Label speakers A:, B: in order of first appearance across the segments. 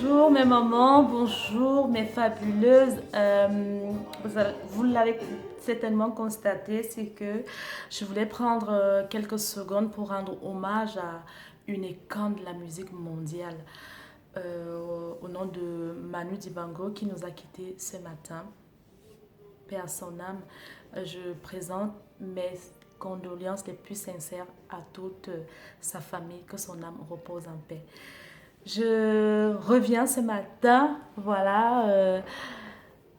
A: Bonjour mes mamans, bonjour mes fabuleuses. Vous l'avez certainement constaté, c'est que je voulais prendre quelques secondes pour rendre hommage à une icône de la musique mondiale, au nom de Manu Dibango qui nous a quittés ce matin. Paix à son âme. Je présente mes condoléances les plus sincères à toute sa famille, que son âme repose en paix. Je reviens ce matin, voilà,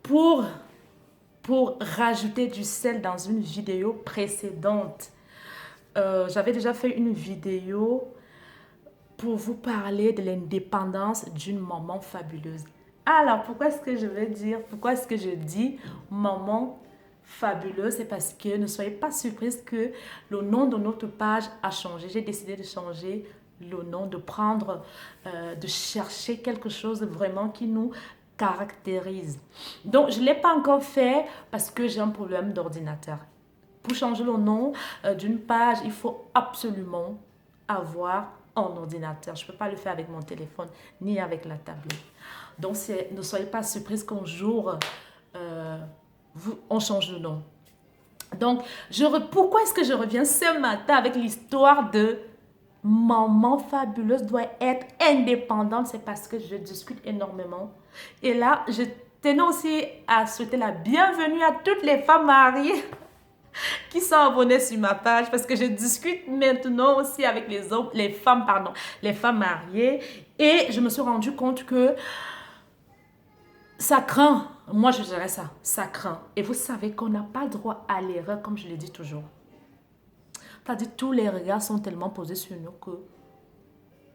A: pour, pour rajouter du sel dans une vidéo précédente. J'avais déjà fait une vidéo pour vous parler de l'indépendance d'une maman fabuleuse. Alors, pourquoi est-ce que je vais dire, pourquoi est-ce que je dis maman fabuleuse? C'est parce que ne soyez pas surprise que le nom de notre page a changé. J'ai décidé de changer le nom, de prendre, de chercher quelque chose vraiment qui nous caractérise. Donc, je ne l'ai pas encore fait parce que j'ai un problème d'ordinateur. Pour changer le nom d'une page, il faut absolument avoir un ordinateur. Je ne peux pas le faire avec mon téléphone ni avec la tablette. Donc, ne soyez pas surprise qu'un jour, on change de nom. Donc, pourquoi est-ce que je reviens ce matin avec l'histoire de maman fabuleuse doit être indépendante? C'est parce que je discute énormément. Et là, je tenais aussi à souhaiter la bienvenue à toutes les femmes mariées qui sont abonnés sur ma page parce que je discute maintenant aussi avec les hommes, les femmes mariées, et je me suis rendu compte que ça craint. Moi, je dirais ça craint. Et vous savez qu'on n'a pas droit à l'erreur, comme je le dis toujours. C'est-à-dire tous les regards sont tellement posés sur nous que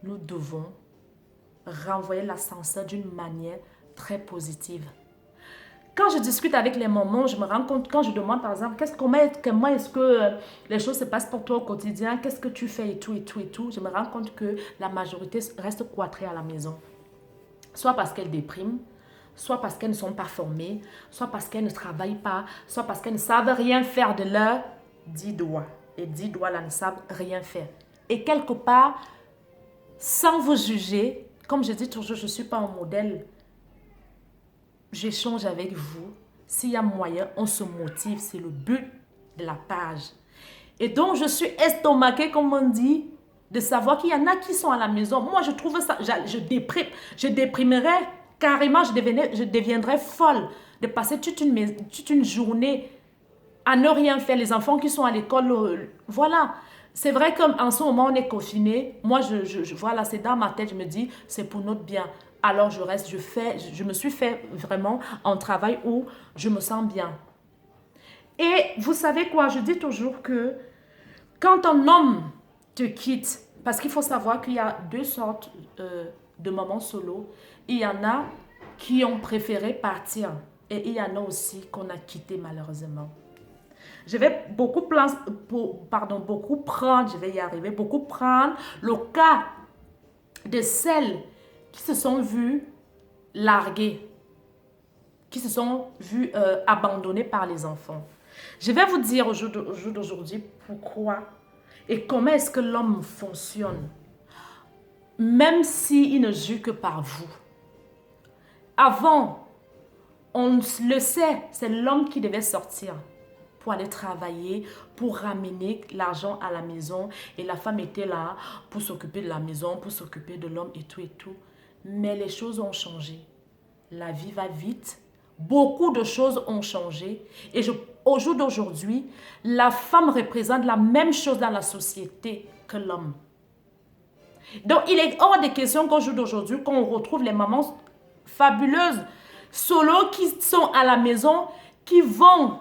A: nous devons renvoyer l'ascenseur d'une manière très positive. Quand je discute avec les mamans, je me rends compte, quand je demande par exemple, comment est-ce que les choses se passent pour toi au quotidien, qu'est-ce que tu fais et tout, je me rends compte que la majorité reste cloîtrée à la maison. Soit parce qu'elles dépriment, soit parce qu'elles ne sont pas formées, soit parce qu'elles ne travaillent pas, soit parce qu'elles ne savent rien faire de leurs 10 doigts. Les 10 doigts là ne savent rien faire. Et quelque part, sans vous juger, comme je dis toujours, je ne suis pas un modèle. J'échange avec vous. S'il y a moyen, on se motive. C'est le but de la page. Et donc, je suis estomaquée, comme on dit, de savoir qu'il y en a qui sont à la maison. Moi, je trouve ça, je déprimerais carrément, je deviendrais folle de passer toute une journée à ne rien faire. Les enfants qui sont à l'école, voilà. C'est vrai qu'en ce moment, on est confiné. Moi, voilà, c'est dans ma tête, je me dis, c'est pour notre bien. Alors, je reste, je me suis fait vraiment un travail où je me sens bien. Et vous savez quoi, je dis toujours que quand un homme te quitte, parce qu'il faut savoir qu'il y a deux sortes de mamans solo. Il y en a qui ont préféré partir et il y en a aussi qu'on a quitté malheureusement. Je vais beaucoup prendre le cas de celles qui se sont vues larguées, qui se sont vues abandonnées par les enfants. Je vais vous dire au jour d'aujourd'hui pourquoi et comment est-ce que l'homme fonctionne, même s'il ne juge que par vous. Avant, on le sait, c'est l'homme qui devait sortir pour aller travailler, pour ramener l'argent à la maison. Et la femme était là pour s'occuper de la maison, pour s'occuper de l'homme et tout et tout. Mais les choses ont changé. La vie va vite. Beaucoup de choses ont changé. Et au jour d'aujourd'hui, la femme représente la même chose dans la société que l'homme. Donc, il est hors de question qu'au jour d'aujourd'hui, qu'on retrouve les mamans fabuleuses, solo, qui sont à la maison, qui vont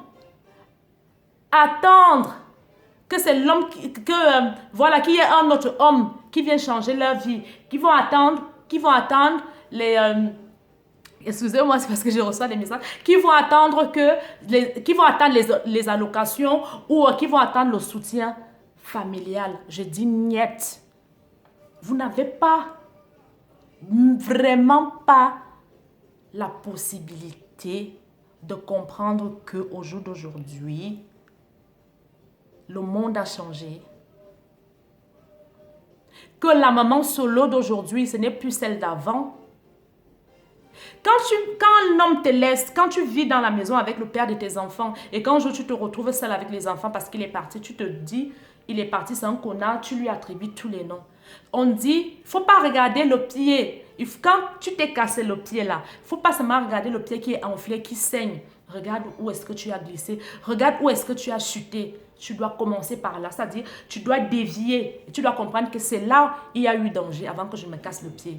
A: attendre que c'est l'homme, voilà, qu'il y ait un autre homme qui vient changer leur vie, qui vont attendre les... excusez-moi, c'est parce que je reçois des messages, qui vont attendre les allocations ou qui vont attendre le soutien familial. Je dis niet. Vous n'avez pas, vraiment pas la possibilité de comprendre qu'au jour d'aujourd'hui, le monde a changé. Que la maman solo d'aujourd'hui, ce n'est plus celle d'avant. Quand un homme te laisse, quand tu vis dans la maison avec le père de tes enfants et qu'un jour tu te retrouves seul avec les enfants parce qu'il est parti, tu te dis, il est parti, c'est un connard, tu lui attribues tous les noms. On dit, faut pas regarder le pied. Quand tu t'es cassé le pied là, faut pas seulement regarder le pied qui est enflé, qui saigne. Regarde où est-ce que tu as glissé. Regarde où est-ce que tu as chuté. Tu dois commencer par là. C'est-à-dire, tu dois dévier. Et tu dois comprendre que c'est là où il y a eu danger avant que je me casse le pied.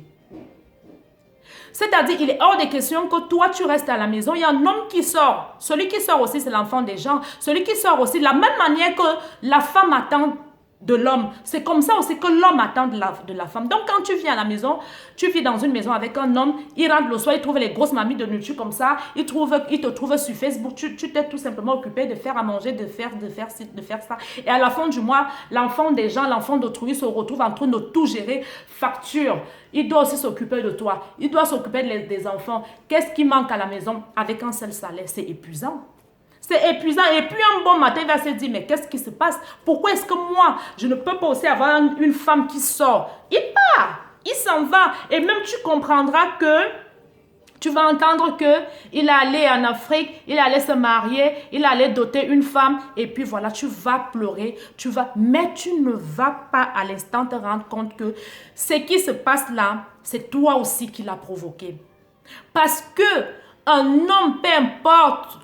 A: C'est-à-dire, il est hors de question que toi, tu restes à la maison. Il y a un homme qui sort. Celui qui sort aussi, c'est l'enfant des gens. Celui qui sort aussi, de la même manière que la femme attend de l'homme. C'est comme ça aussi que l'homme attend de la femme. Donc, quand tu viens à la maison, tu vis dans une maison avec un homme, il rentre le soir, il trouve les grosses mamies de nourriture comme ça, il te trouve sur Facebook, tu t'es tout simplement occupé de faire à manger, de faire ça. Et à la fin du mois, l'enfant des gens, l'enfant d'autrui se retrouve en train de tout gérer, facture. Il doit aussi s'occuper de toi. Il doit s'occuper des enfants. Qu'est-ce qui manque à la maison avec un seul salaire? C'est épuisant. C'est épuisant. Et puis un bon matin, il va se dire, mais qu'est-ce qui se passe? Pourquoi est-ce que moi, je ne peux pas aussi avoir une femme qui sort? Il part. Il s'en va. Et même tu comprendras que, tu vas entendre que il est allé en Afrique, il allait se marier, il allait doter une femme. Et puis voilà, tu vas pleurer. Mais tu ne vas pas à l'instant te rendre compte que ce qui se passe là, c'est toi aussi qui l'as provoqué. Parce que un homme, peu importe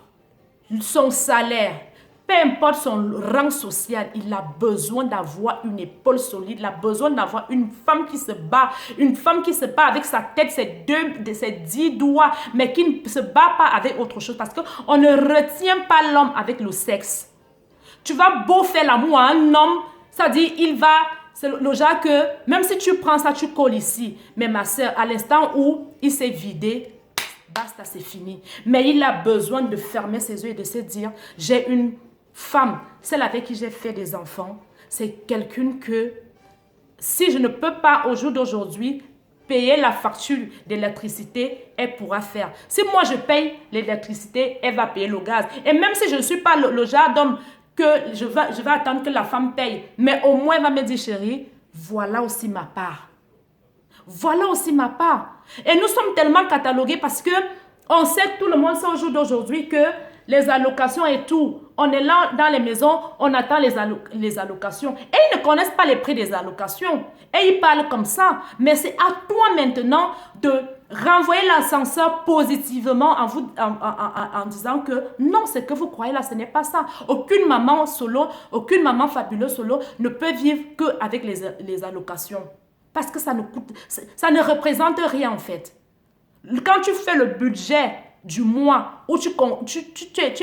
A: son salaire, peu importe son rang social, il a besoin d'avoir une épaule solide, il a besoin d'avoir une femme qui se bat avec sa tête, ses 10 doigts, mais qui ne se bat pas avec autre chose, parce qu'on ne retient pas l'homme avec le sexe. Tu vas beau faire l'amour à un homme, c'est-à-dire c'est le genre que, même si tu prends ça, tu colles ici, mais ma soeur, à l'instant où il s'est vidé, basta, c'est fini. Mais il a besoin de fermer ses yeux et de se dire, j'ai une femme, celle avec qui j'ai fait des enfants, c'est quelqu'un que, si je ne peux pas au jour d'aujourd'hui payer la facture d'électricité, elle pourra faire. Si moi je paye l'électricité, elle va payer le gaz. Et même si je ne suis pas le genre d'homme que je vais attendre que la femme paye, mais au moins elle va me dire, chérie, voilà aussi ma part. Voilà aussi ma part. Et nous sommes tellement catalogués parce que on sait, tout le monde sait au jour d'aujourd'hui que les allocations et tout, on est là dans les maisons, on attend les allocations. Et ils ne connaissent pas les prix des allocations. Et ils parlent comme ça. Mais c'est à toi maintenant de renvoyer l'ascenseur positivement en disant que non, ce que vous croyez là, ce n'est pas ça. Aucune maman solo, aucune maman fabuleuse solo ne peut vivre qu'avec les allocations. Parce que ça ne représente rien en fait. Quand tu fais le budget du mois où tu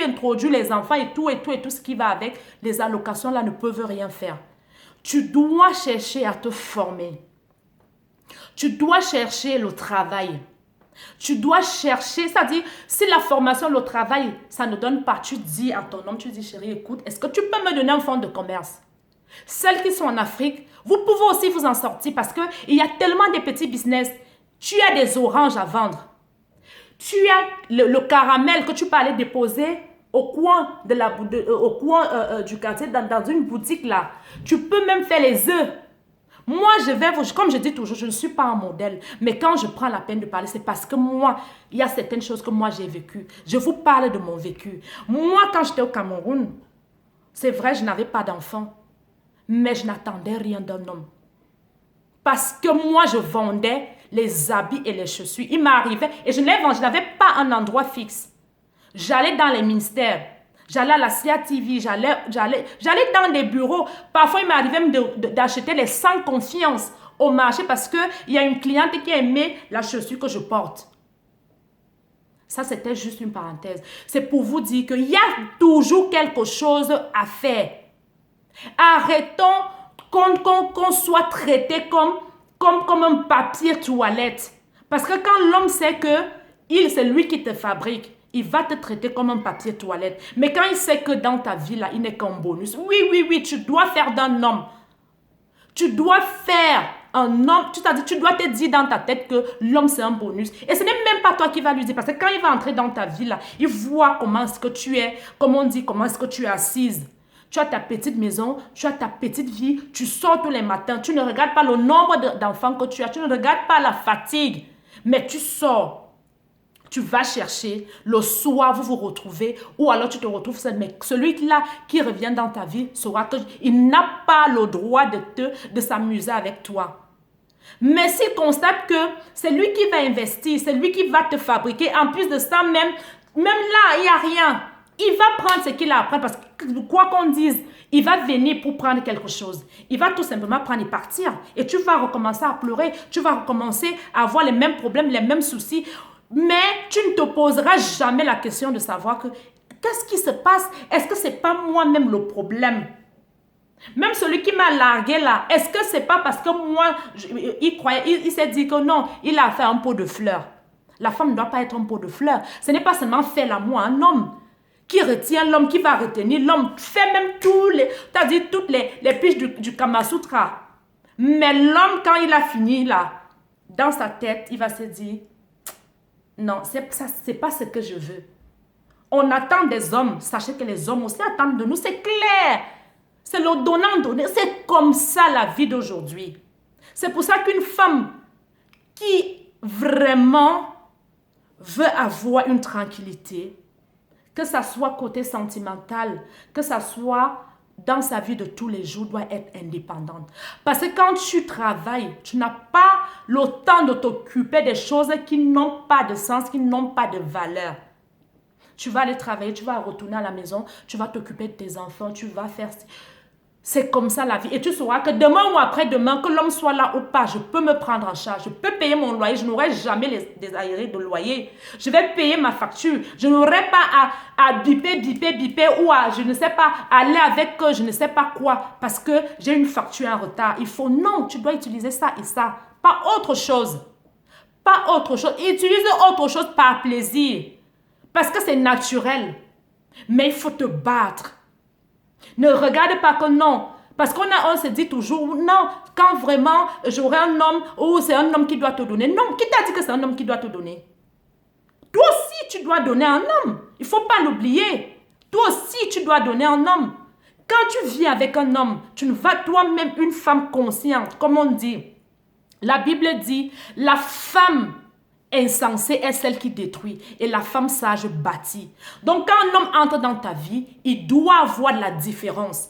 A: introduis les enfants et tout ce qui va avec, les allocations là ne peuvent rien faire. Tu dois chercher à te former. Tu dois chercher le travail. Tu dois chercher, c'est-à-dire, si la formation, le travail, ça ne donne pas, tu dis à ton homme, tu dis, chérie, écoute, est-ce que tu peux me donner un fonds de commerce? Celles qui sont en Afrique, vous pouvez aussi vous en sortir parce qu'il y a tellement de petits business. Tu as des oranges à vendre. Tu as le caramel que tu peux aller déposer au coin, du quartier, dans une boutique là. Tu peux même faire les œufs. Moi, comme je dis toujours, je ne suis pas un modèle. Mais quand je prends la peine de parler, c'est parce que moi, il y a certaines choses que moi j'ai vécues. Je vous parle de mon vécu. Moi, quand j'étais au Cameroun, c'est vrai, je n'avais pas d'enfant. Mais je n'attendais rien d'un homme. Parce que moi, je vendais les habits et les chaussures. Il m'arrivait, et je n'avais pas un endroit fixe. J'allais dans les ministères. J'allais à la CIA TV, j'allais dans des bureaux. Parfois, il m'arrivait d'acheter les sans confiance au marché parce qu'il y a une cliente qui aimait la chaussure que je porte. Ça, c'était juste une parenthèse. C'est pour vous dire qu'il y a toujours quelque chose à faire. Arrêtons qu'on soit traité comme un papier toilette. Parce que quand l'homme sait que c'est lui qui te fabrique, il va te traiter comme un papier toilette. Mais quand il sait que dans ta vie, là, il n'est qu'un bonus. Oui, tu dois faire d'un homme. Tu dois faire un homme. Tu dois te dire dans ta tête que l'homme, c'est un bonus. Et ce n'est même pas toi qui vas lui dire. Parce que quand il va entrer dans ta vie, là, il voit comment est-ce que tu es. Comme on dit, comment est-ce que tu es assise. Tu as ta petite maison, tu as ta petite vie. Tu sors tous les matins. Tu ne regardes pas le nombre d'enfants que tu as. Tu ne regardes pas la fatigue. Mais tu sors. tu vas chercher, le soir vous vous retrouvez, ou alors tu te retrouves seul. Mais celui-là qui revient dans ta vie saura qu'il n'a pas le droit de s'amuser avec toi. Mais s'il constate que c'est lui qui va investir, c'est lui qui va te fabriquer, en plus de ça, même là, il n'y a rien. Il va prendre ce qu'il a à prendre parce que quoi qu'on dise, il va venir pour prendre quelque chose. Il va tout simplement prendre et partir. Et tu vas recommencer à pleurer, tu vas recommencer à avoir les mêmes problèmes, les mêmes soucis. Mais tu ne te poseras jamais la question de savoir que qu'est-ce qui se passe? Est-ce que ce n'est pas moi-même le problème? Même celui qui m'a largué là, est-ce que c'est pas parce que moi, il s'est dit que non, il a fait un pot de fleurs. La femme ne doit pas être un pot de fleurs. Ce n'est pas seulement faire l'amour à un homme qui retient l'homme, qui va retenir l'homme, fait même toutes les piches du Kama Sutra. Mais l'homme, quand il a fini là, dans sa tête, il va se dire, non, c'est pas ce que je veux. On attend des hommes, sachez que les hommes aussi attendent de nous, c'est clair. C'est le donnant-donner. C'est comme ça la vie d'aujourd'hui. C'est pour ça qu'une femme qui vraiment veut avoir une tranquillité, que ça soit côté sentimental, que ça soit dans sa vie de tous les jours, doit être indépendante. Parce que quand tu travailles, tu n'as pas le temps de t'occuper des choses qui n'ont pas de sens, qui n'ont pas de valeur. Tu vas aller travailler, tu vas retourner à la maison, tu vas t'occuper de tes enfants, tu vas faire... C'est comme ça la vie. Et tu sauras que demain ou après-demain, que l'homme soit là ou pas, je peux me prendre en charge. Je peux payer mon loyer. Je n'aurai jamais des aérés de loyer. Je vais payer ma facture. Je n'aurai pas à biper ou à, je ne sais pas, aller avec je ne sais pas quoi parce que j'ai une facture en retard. Il faut, non, tu dois utiliser ça et ça. Pas autre chose. Pas autre chose. Utilise autre chose par plaisir. Parce que c'est naturel. Mais il faut te battre. Ne regarde pas que non. Parce on se dit toujours, non, quand vraiment j'aurai un homme, ou c'est un homme qui doit te donner. Non, qui t'a dit que c'est un homme qui doit te donner? Toi aussi, tu dois donner un homme. Il ne faut pas l'oublier. Toi aussi, tu dois donner un homme. Quand tu vis avec un homme, tu ne vas toi-même une femme consciente, comme on dit. La Bible dit, la femme insensée est celle qui détruit et la femme sage bâtit. Donc quand un homme entre dans ta vie, il doit avoir de la différence.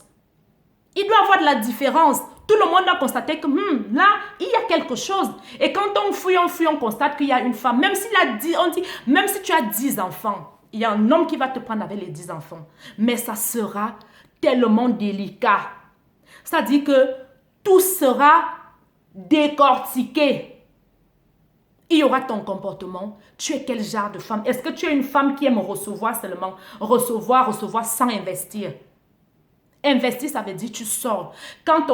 A: Il doit avoir de la différence. Tout le monde a constaté que là, il y a quelque chose. Et quand on fouille, on constate qu'il y a une femme. Même même si tu as 10 enfants, il y a un homme qui va te prendre avec les 10 enfants. Mais ça sera tellement délicat. C'est-à-dire que tout sera décortiqué. Il y aura ton comportement. Tu es quel genre de femme? Est-ce que tu es une femme qui aime recevoir seulement? Recevoir sans investir. Investir, ça veut dire tu sors. Quand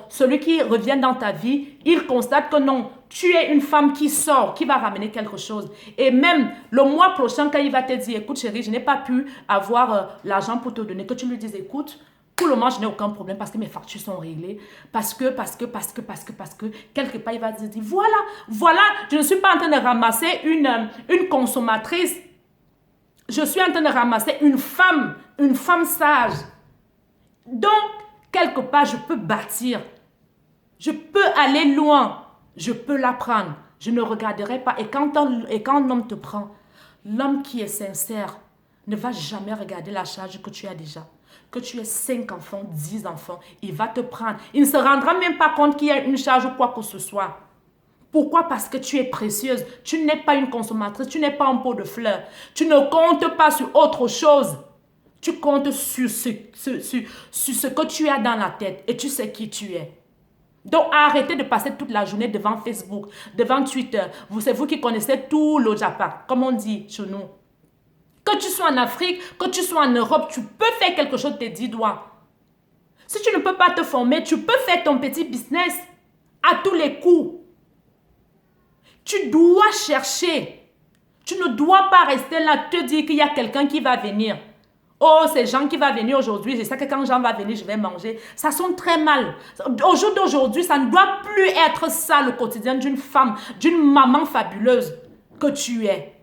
A: celui qui revient dans ta vie, il constate que non, tu es une femme qui sort, qui va ramener quelque chose. Et même le mois prochain, quand il va te dire, écoute chérie, je n'ai pas pu avoir l'argent pour te donner, que tu lui dises, écoute, pour le moment, je n'ai aucun problème parce que mes factures sont réglées. Parce que, quelque part, il va te dire, voilà, je ne suis pas en train de ramasser une consommatrice. Je suis en train de ramasser une femme sage. Donc, quelque part, je peux bâtir. Je peux aller loin. Je peux l'apprendre. Je ne regarderai pas. Et quand un homme te prend, l'homme qui est sincère ne va jamais regarder la charge que tu as déjà. Que tu aies 5 enfants, 10 enfants, il va te prendre. Il ne se rendra même pas compte qu'il y a une charge ou quoi que ce soit. Pourquoi? Parce que tu es précieuse. Tu n'es pas une consommatrice, tu n'es pas un pot de fleurs. Tu ne comptes pas sur autre chose. Tu comptes sur ce que tu as dans la tête et tu sais qui tu es. Donc, arrêtez de passer toute la journée devant Facebook, devant Twitter. C'est vous qui connaissez tout le Japon, comme on dit chez nous. Que tu sois en Afrique, que tu sois en Europe, tu peux faire quelque chose de tes 10 doigts. Si tu ne peux pas te former, tu peux faire ton petit business à tous les coups. Tu dois chercher. Tu ne dois pas rester là, te dire qu'il y a quelqu'un qui va venir. Oh, c'est Jean qui va venir aujourd'hui. Je sais que quand Jean va venir, je vais manger. Ça sonne très mal. Au jour d'aujourd'hui, ça ne doit plus être ça le quotidien d'une femme, d'une maman fabuleuse que tu es.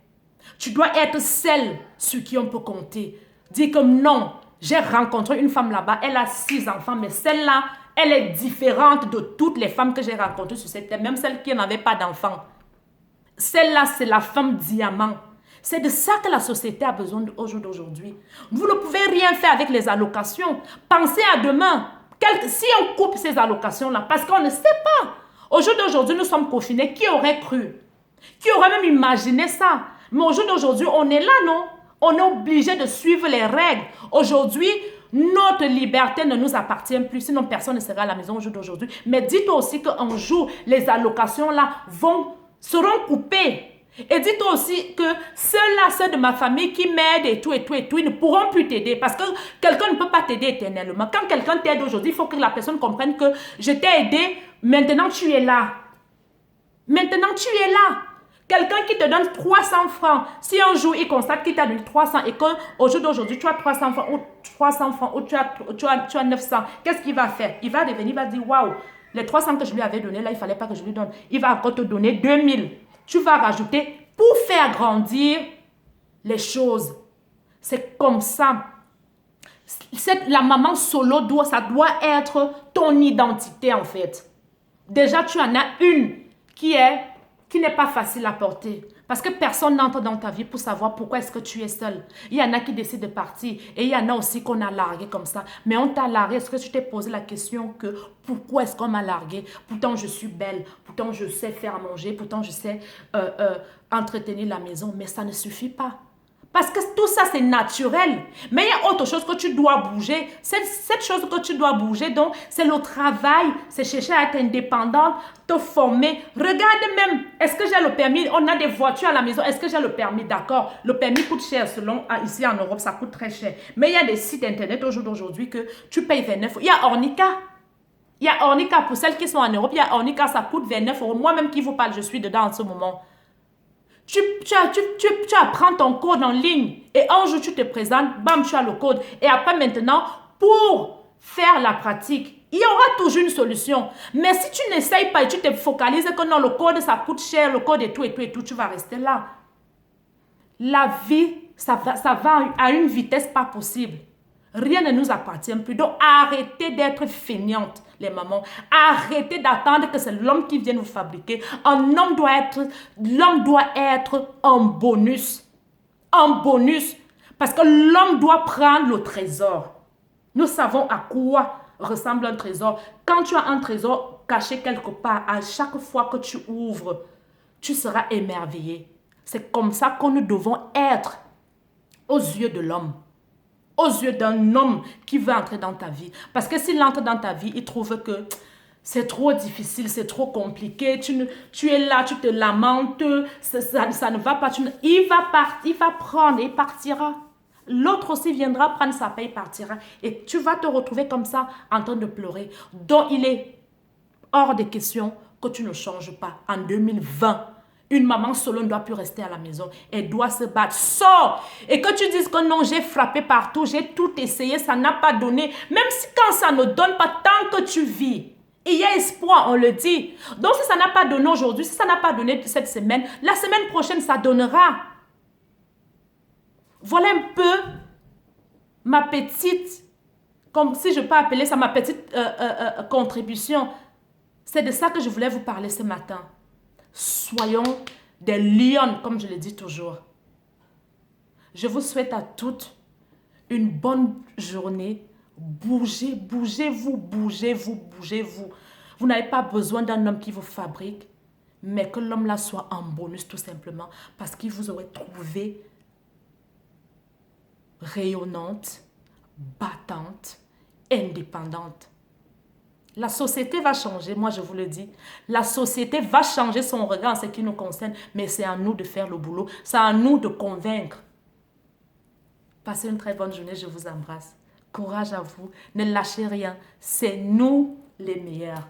A: Tu dois être celle sur qui on peut compter. Dis comme non, j'ai rencontré une femme là-bas, elle a 6 enfants, mais celle-là, elle est différente de toutes les femmes que j'ai rencontrées sur cette terre, même celles qui n'avaient pas d'enfants. Celle-là, c'est la femme diamant. C'est de ça que la société a besoin au jour d'aujourd'hui. Vous ne pouvez rien faire avec les allocations. Pensez à demain. Si on coupe ces allocations-là, parce qu'on ne sait pas. Au jour d'aujourd'hui, nous sommes confinés. Qui aurait cru? Qui aurait même imaginé ça? Mais au jour d'aujourd'hui, on est là, non? On est obligé de suivre les règles. Aujourd'hui, notre liberté ne nous appartient plus, sinon personne ne sera à la maison au jour d'aujourd'hui. Mais dites-toi aussi qu'un jour, les allocations-là seront coupées. Et dites-toi aussi que ceux de ma famille qui m'aident et tout, ils ne pourront plus t'aider parce que quelqu'un ne peut pas t'aider éternellement. Quand quelqu'un t'aide aujourd'hui, il faut que la personne comprenne que je t'ai aidé, maintenant tu es là. Maintenant tu es là. Quelqu'un qui te donne 300 francs, si un jour il constate qu'il t'a donné 300 et qu'au jour d'aujourd'hui tu as 300 francs ou tu as 900, qu'est-ce qu'il va faire? Il va revenir, il va dire waouh, les 300 que je lui avais donné là, il ne fallait pas que je lui donne. Il va encore te donner 2000. Tu vas rajouter pour faire grandir les choses. C'est comme ça. La maman solo, ça doit être ton identité en fait. Déjà, tu en as une qui n'est pas facile à porter. Parce que personne n'entre dans ta vie pour savoir pourquoi est-ce que tu es seule. Il y en a qui décident de partir et il y en a aussi qu'on a largué comme ça. Mais on t'a largué. Est-ce que tu t'es posé la question que pourquoi est-ce qu'on m'a largué? Pourtant, je suis belle. Pourtant, je sais faire manger. Pourtant, je sais entretenir la maison. Mais ça ne suffit pas. Parce que tout ça, c'est naturel. Mais il y a autre chose que tu dois bouger. Cette chose que tu dois bouger, donc, c'est le travail. C'est chercher à être indépendante, te former. Regarde même, est-ce que j'ai le permis? On a des voitures à la maison. Est-ce que j'ai le permis? D'accord. Le permis coûte cher selon, ici en Europe, ça coûte très cher. Mais il y a des sites internet aujourd'hui que tu payes 29 €. Il y a Ornica. Il y a Ornica pour celles qui sont en Europe. Il y a Ornica, ça coûte 29 €. Moi-même qui vous parle, je suis dedans en ce moment. Tu apprends ton code en ligne et un jour tu te présentes, bam, tu as le code. Et après maintenant, pour faire la pratique, il y aura toujours une solution. Mais si tu n'essayes pas et tu te focalises que non, le code ça coûte cher, le code et tout, tu vas rester là. La vie, ça va à une vitesse pas possible. Rien ne nous appartient plus. Donc, arrêtez d'être feignantes, les mamans. Arrêtez d'attendre que c'est l'homme qui vienne vous fabriquer. L'homme doit être un bonus. Un bonus. Parce que l'homme doit prendre le trésor. Nous savons à quoi ressemble un trésor. Quand tu as un trésor caché quelque part, à chaque fois que tu ouvres, tu seras émerveillé. C'est comme ça que nous devons être aux yeux de l'homme. Aux yeux d'un homme qui veut entrer dans ta vie. Parce que s'il entre dans ta vie, il trouve que c'est trop difficile, c'est trop compliqué. Tu es là, tu te lamentes, ça ne va pas. Il va prendre et il partira. L'autre aussi viendra prendre sa paix et partira. Et tu vas te retrouver comme ça en train de pleurer. Donc il est hors de question que tu ne changes pas en 2020. Une maman solo ne doit plus rester à la maison. Elle doit se battre. Sors! Et que tu dises que non, j'ai frappé partout, j'ai tout essayé, ça n'a pas donné. Même si quand ça ne donne pas, tant que tu vis, il y a espoir, on le dit. Donc si ça n'a pas donné aujourd'hui, si ça n'a pas donné cette semaine, la semaine prochaine, ça donnera. Voilà un peu ma petite, comme si je peux appeler ça ma petite contribution. C'est de ça que je voulais vous parler ce matin. Soyons des lions, comme je le dis toujours. Je vous souhaite à toutes une bonne journée. Bougez, bougez-vous, bougez-vous, bougez-vous. Vous n'avez pas besoin d'un homme qui vous fabrique, mais que l'homme là soit un bonus tout simplement, parce qu'il vous aurait trouvé rayonnante, battante, indépendante. La société va changer, moi je vous le dis. La société va changer son regard en ce qui nous concerne, mais c'est à nous de faire le boulot. C'est à nous de convaincre. Passez une très bonne journée, je vous embrasse. Courage à vous, ne lâchez rien. C'est nous les meilleurs.